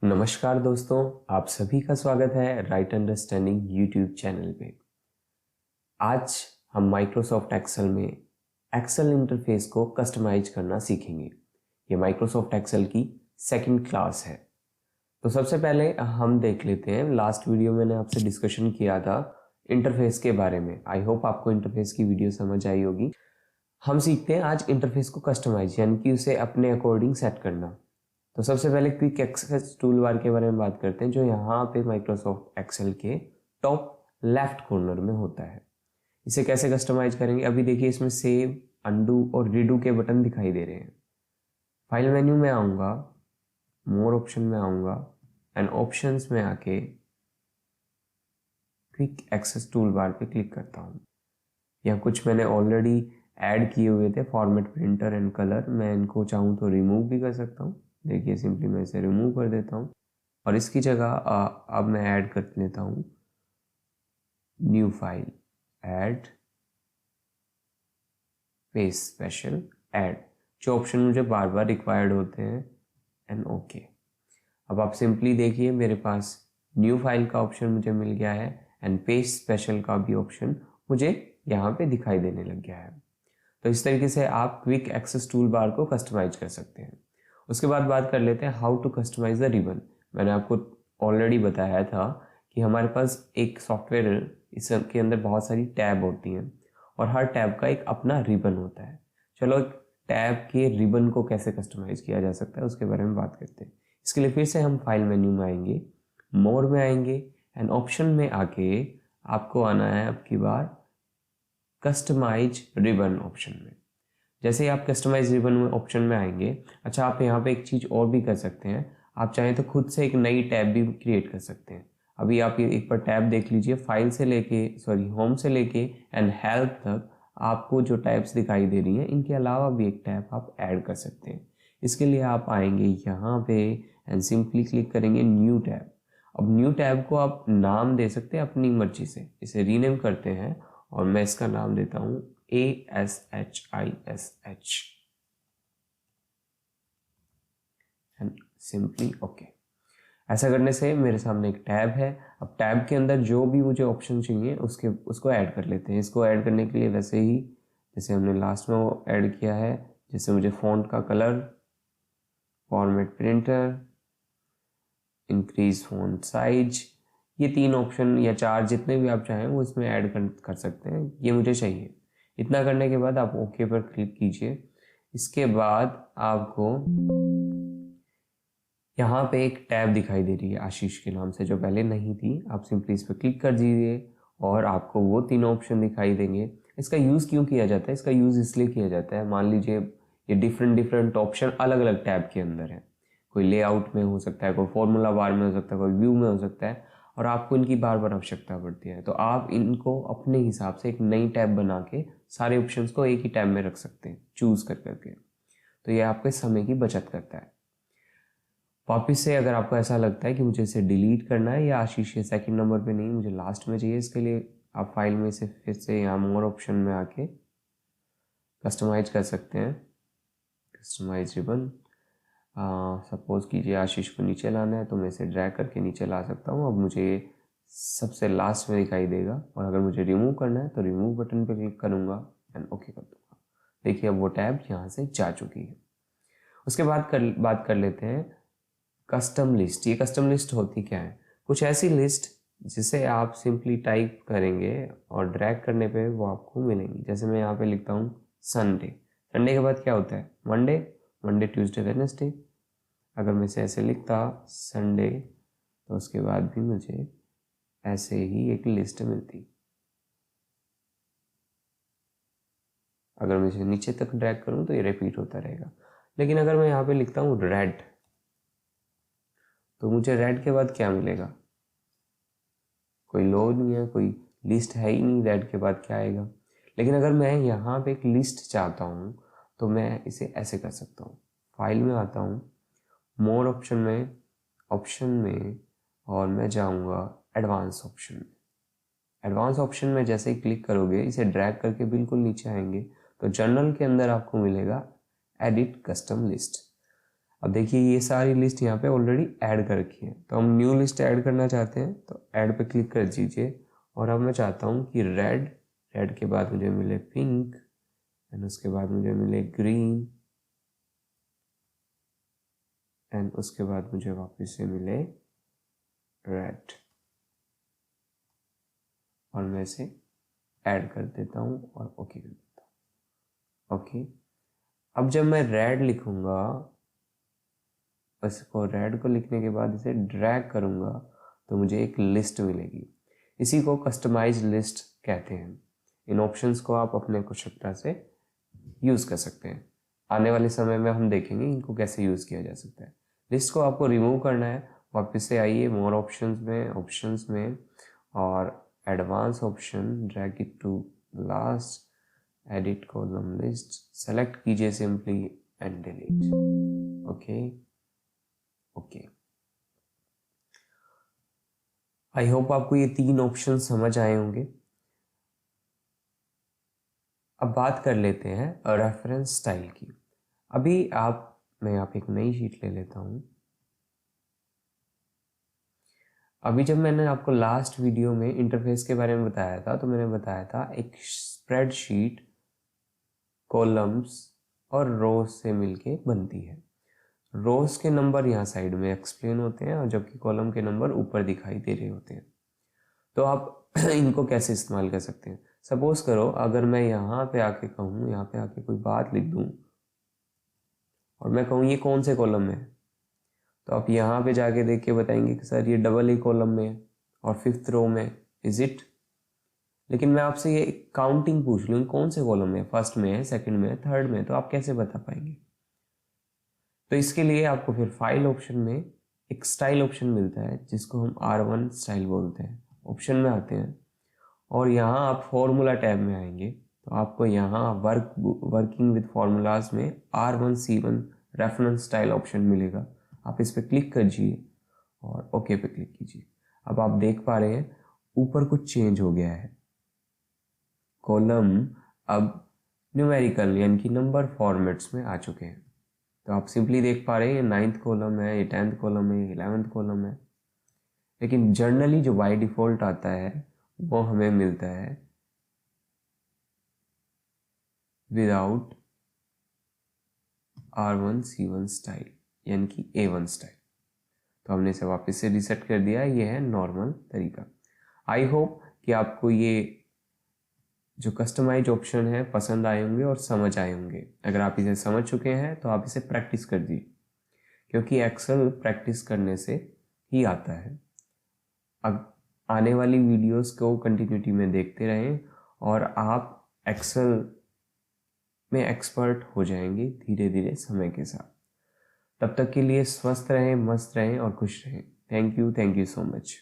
नमस्कार दोस्तों, आप सभी का स्वागत है राइट अंडरस्टैंडिंग यूट्यूब चैनल पे। आज हम माइक्रोसॉफ्ट एक्सेल में एक्सेल इंटरफेस को कस्टमाइज करना सीखेंगे। ये माइक्रोसॉफ्ट एक्सेल की सेकंड क्लास है। तो सबसे पहले हम देख लेते हैं, लास्ट वीडियो मैंने आपसे डिस्कशन किया था इंटरफेस के बारे में। आई होप आपको इंटरफेस की वीडियो समझ आई होगी। हम सीखते हैं आज इंटरफेस को कस्टमाइज, यानी कि उसे अपने अकॉर्डिंग सेट करना। तो सबसे पहले क्विक एक्सेस टूल बार के बारे में बात करते हैं, जो यहाँ पे माइक्रोसॉफ्ट एक्सेल के टॉप लेफ्ट कॉर्नर में होता है। इसे कैसे कस्टमाइज करेंगे, अभी देखिए इसमें सेव, अंडू और रीडू के बटन दिखाई दे रहे हैं। फाइल मेन्यू में आऊँगा, मोर ऑप्शन में आऊँगा एंड ऑप्शंस में आके क्विक एक्सेस टूल बार पे क्लिक करता हूँ। यहाँ कुछ मैंने ऑलरेडी ऐड किए हुए थे, फॉर्मेट, प्रिंटर एंड कलर। मैं इनको चाहूँ तो रिमूव भी कर सकता हूँ। देखिए सिंपली मैं इसे रिमूव कर देता हूँ और इसकी जगह अब मैं ऐड कर लेता हूँ new file, add page special add, जो ऑप्शन मुझे बार बार रिक्वायर्ड होते हैं एंड ओके। अब आप सिंपली देखिए मेरे पास न्यू फाइल का ऑप्शन मुझे मिल गया है एंड पेज स्पेशल का भी ऑप्शन मुझे यहाँ पे दिखाई देने लग गया है। तो इस तरीके से आप क्विक एक्सेस टूल बार को कस्टमाइज कर सकते हैं। उसके बाद बात कर लेते हैं how to customise the ribbon. मैंने आपको ऑलरेडी बताया था कि हमारे पास एक सॉफ्टवेयर, इसके अंदर बहुत सारी टैब होती हैं और हर टैब का एक अपना रिबन होता है। चलो टैब के रिबन को कैसे कस्टमाइज किया जा सकता है उसके बारे में बात करते हैं। इसके लिए फिर से हम फाइल मेन्यू में आएंगे, मोर में आएंगे एंड ऑप्शन में आके आपको आना है अब की बार कस्टमाइज रिबन ऑप्शन में। जैसे ही आप कस्टमाइज रिबन ऑप्शन में आएंगे, अच्छा आप यहाँ पे एक चीज़ और भी कर सकते हैं। आप चाहें तो खुद से एक नई टैब भी क्रिएट कर सकते हैं। अभी आप ये एक बार टैब देख लीजिए, फाइल से लेके होम से लेके एंड हेल्प तक आपको जो टैब्स दिखाई दे रही हैं, इनके अलावा भी एक टैब आप ऐड कर सकते हैं। इसके लिए आप आएंगे यहाँ पे एंड सिंपली क्लिक करेंगे न्यू टैब। अब न्यू टैब को आप नाम दे सकते हैं अपनी मर्जी से। इसे रीनेम करते हैं और मैं इसका नाम देता हूँ ASHISH एंड सिंपली ओके। ऐसा करने से मेरे सामने एक टैब है। अब टैब के अंदर जो भी मुझे ऑप्शन चाहिए उसको ऐड कर लेते हैं। इसको ऐड करने के लिए वैसे ही जैसे हमने लास्ट में वो ऐड किया है, जैसे मुझे फॉन्ट का colour, format printer, increase font size, ये 3 ऑप्शन या 4 जितने भी आप चाहें वो इसमें ऐड कर सकते हैं। ये मुझे चाहिए। इतना करने के बाद आप ओके पर क्लिक कीजिए। इसके बाद आपको यहाँ पे एक टैब दिखाई दे रही है आशीष के नाम से, जो पहले नहीं थी। आप सिंपली इस पर क्लिक कर दीजिए और आपको वो 3 ऑप्शन दिखाई देंगे। इसका यूज़ क्यों किया जाता है? इसका यूज़ इसलिए किया जाता है, मान लीजिए ये डिफरेंट ऑप्शन अलग अलग टैब के अंदर है। कोई लेआउट में हो सकता है, कोई फॉर्मूला बार में हो सकता है, कोई व्यू में हो सकता है, और आपको इनकी बार बार आवश्यकता पड़ती है। तो आप इनको अपने हिसाब से एक नई टैब बना के सारे ऑप्शंस को एक ही टैब में रख सकते हैं, चूज कर करके। तो ये आपके समय की बचत करता है। वापिस से अगर आपको ऐसा लगता है कि मुझे इसे डिलीट करना है या आशीष के सेकंड नंबर पे नहीं, मुझे लास्ट में चाहिए, इसके लिए आप फाइल में से फिर से यहाँ मोर ऑप्शन में आके कस्टमाइज कर सकते हैं। कस्टमाइज रिबन, सपोज कीजिए आशीष को नीचे लाना है तो मैं इसे ड्रैग करके नीचे ला सकता हूँ। अब मुझे सबसे लास्ट में दिखाई देगा, और अगर मुझे रिमूव करना है तो रिमूव बटन पर क्लिक करूँगा एंड ओके कर दूँगा। देखिए अब वो टैब यहाँ से जा चुकी है। उसके बाद बात कर लेते हैं कस्टम लिस्ट। ये कस्टम लिस्ट होती क्या है? कुछ ऐसी लिस्ट जिसे आप सिंपली टाइप करेंगे और ड्रैग करने पे वो आपको मिलेंगी। जैसे मैं यहाँ पे लिखता हूँ संडे। संडे के बाद क्या होता है? Monday, Tuesday, Wednesday. अगर मैं इसे ऐसे लिखता संडे, तो उसके बाद भी मुझे ऐसे ही एक लिस्ट मिलती। अगर मैं इसे नीचे तक ड्रैग करूँ तो ये रिपीट होता रहेगा। लेकिन अगर मैं यहाँ पे लिखता हूँ रेड, तो मुझे रेड के बाद क्या मिलेगा? कोई लो नहीं है, कोई लिस्ट है ही नहीं, रेड के बाद क्या आएगा? लेकिन अगर मैं यहाँ पे एक लिस्ट चाहता हूँ तो मैं इसे ऐसे कर सकता हूँ। फाइल में आता हूँ, मोर ऑप्शन में और मैं जाऊँगा एडवांस ऑप्शन में। एडवांस ऑप्शन में जैसे ही क्लिक करोगे, इसे ड्रैग करके बिल्कुल नीचे आएंगे तो जनरल के अंदर आपको मिलेगा एडिट कस्टम लिस्ट। अब देखिए ये सारी लिस्ट यहाँ पे ऑलरेडी ऐड कर रखी है, तो हम न्यू लिस्ट ऐड करना चाहते हैं तो ऐड पे क्लिक कर दीजिए। और अब मैं चाहता हूँ कि रेड, रेड के बाद मुझे मिले पिंक, एंड उसके बाद मुझे मिले ग्रीन, एंड उसके बाद मुझे वापस से मिले रेड, और मैं इसे ऐड कर देता हूँ और ओके कर देता हूँ। ओके, अब जब मैं रेड लिखूँगा, इसको रेड को लिखने के बाद इसे ड्रैग करूँगा तो मुझे एक लिस्ट मिलेगी। इसी को कस्टमाइज लिस्ट कहते हैं। इन ऑप्शंस को आप अपने आवश्यकता से यूज़ कर सकते हैं। आने वाले समय में हम देखेंगे इनको कैसे यूज़ किया जा सकता है। लिस्ट को आपको रिमूव करना है, वापस से आइए मोर ऑप्शंस में और advance option, drag it to last, edit column list, select कीजिए simply and delete. Okay, I hope आपको ये 3 ऑप्शन समझ आए होंगे। अब बात कर लेते हैं रेफरेंस स्टाइल की। मैं यहाँ पे एक नई शीट ले लेता हूँ। अभी जब मैंने आपको लास्ट वीडियो में इंटरफेस के बारे में बताया था, तो मैंने बताया था एक स्प्रेडशीट कॉलम्स और रोज से मिलके बनती है। रोज के नंबर यहाँ साइड में एक्सप्लेन होते हैं और जबकि कॉलम के नंबर ऊपर दिखाई दे रहे होते हैं। तो आप इनको कैसे इस्तेमाल कर सकते हैं? सपोज करो अगर मैं यहाँ पे आके कहूँ, यहाँ पे आके कोई बात लिख दूँ और मैं कहूँ ये कौन से कॉलम में है, तो आप यहाँ पे जाके देख के बताएंगे कि सर ये डबल ए कॉलम में है और 5th रो में, इज इट? लेकिन मैं आपसे ये काउंटिंग पूछ लूँ कौन से कॉलम में, फर्स्ट में है, सेकंड में है, थर्ड में है, तो आप कैसे बता पाएंगे? तो इसके लिए आपको फिर फाइल ऑप्शन में एक स्टाइल ऑप्शन मिलता है जिसको हम R1 स्टाइल बोलते हैं। ऑप्शन में आते हैं और यहाँ आप फॉर्मूला टैब में आएंगे तो आपको यहाँ वर्किंग विद फॉर्मूलाज में R1C1 रेफरेंस स्टाइल ऑप्शन मिलेगा। आप इस पर क्लिक कीजिए और ओके पे क्लिक कीजिए। अब आप देख पा रहे हैं ऊपर कुछ चेंज हो गया है। कॉलम अब न्यूमेरिकल यानी कि नंबर फॉर्मेट्स में आ चुके हैं। तो आप सिंपली देख पा रहे हैं 9th कॉलम है, ये 10th कॉलम है, 11th कॉलम है। लेकिन जनरली जो बाय डिफॉल्ट आता है वो हमें मिलता है विदाउट R1C1 स्टाइल यानी कि A1 स्टाइल। तो हमने इसे वापस से रीसेट कर दिया। ये है नॉर्मल तरीका। आई होप कि आपको ये जो कस्टमाइज ऑप्शन है पसंद आए होंगे और समझ आए होंगे। अगर आप इसे समझ चुके हैं तो आप इसे प्रैक्टिस कर दीजिए, क्योंकि एक्सेल प्रैक्टिस करने से ही आता है। अब आने वाली वीडियोस को कंटिन्यूटी में देखते रहें और आप एक्सेल में एक्सपर्ट हो जाएंगे धीरे धीरे समय के साथ। तब तक के लिए स्वस्थ रहें, मस्त रहें और खुश रहें। Thank you so much.